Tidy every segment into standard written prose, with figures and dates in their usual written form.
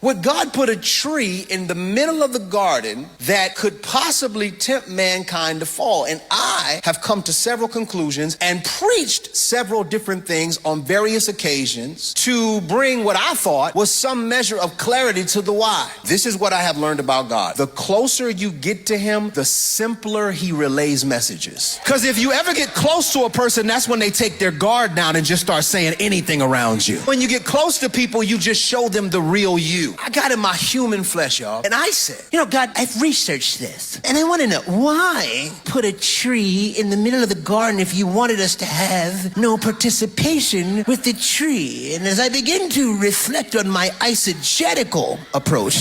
Would God put a tree in the middle of the garden that could possibly tempt mankind to fall? And I have come to several conclusions and preached several different things on various occasions to bring what I thought was some measure of clarity to the why. This is what I have learned about God. The closer you get to him, the simpler he relays messages. Because if you ever get close to a person, that's when they take their guard down and just start saying anything around you. When you get close to people, you just show them the real you. I got in my human flesh, y'all, and I said, God, I've researched this, and I want to know, why put a tree in the middle of the garden if you wanted us to have no participation with the tree? And as I begin to reflect on my eisegetical approach,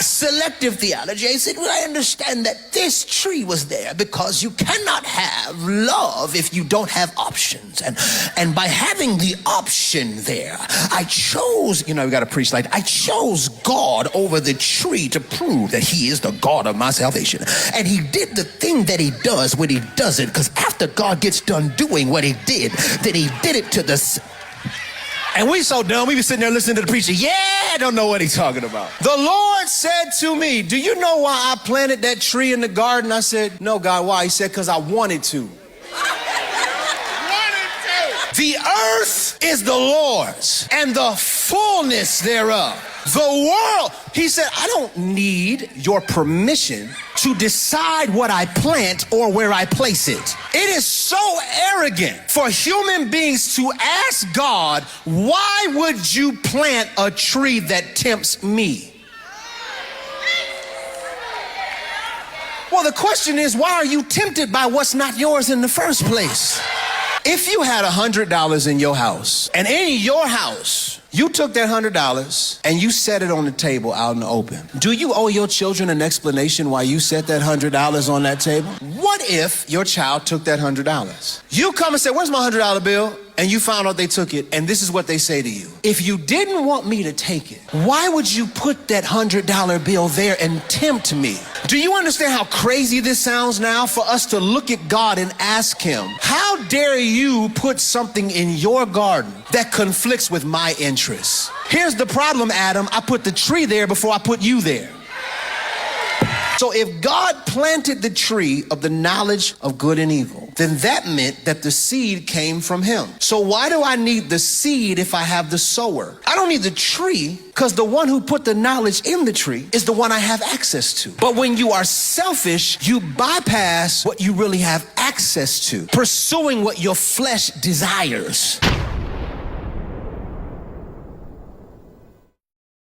selective theology, I said, well, I understand that this tree was there because you cannot have love if you don't have options. And by having the option there, I chose, we got to preach like, I chose God over the tree to prove that he is the God of my salvation. And he did the thing that he does when he does it, because after God gets done doing what he did, then he did it to the... And we so dumb, we be sitting there listening to the preacher. Yeah, I don't know what he's talking about. The Lord said to me, do you know why I planted that tree in the garden? I said, no, God, why? He said, because I wanted to. The earth is the Lord's and the fullness thereof. The world, he said, I don't need your permission to decide what I plant or where I place it. It is so arrogant for human beings to ask God, why would you plant a tree that tempts me? Well, the question is, why are you tempted by what's not yours in the first place? If you had $100 in your house, and in your house, you took that $100 and you set it on the table out in the open, do you owe your children an explanation why you set that $100 on that table? What if your child took that $100? You come and say, where's my $100 bill? And you found out they took it, and this is what they say to you. If you didn't want me to take it, why would you put that $100 bill there and tempt me? Do you understand how crazy this sounds now for us to look at God and ask him, how dare you put something in your garden that conflicts with my interests? Here's the problem, Adam. I put the tree there before I put you there. So if God planted the tree of the knowledge of good and evil, then that meant that the seed came from him. So why do I need the seed if I have the sower? I don't need the tree, because the one who put the knowledge in the tree is the one I have access to. But when you are selfish, you bypass what you really have access to, pursuing what your flesh desires.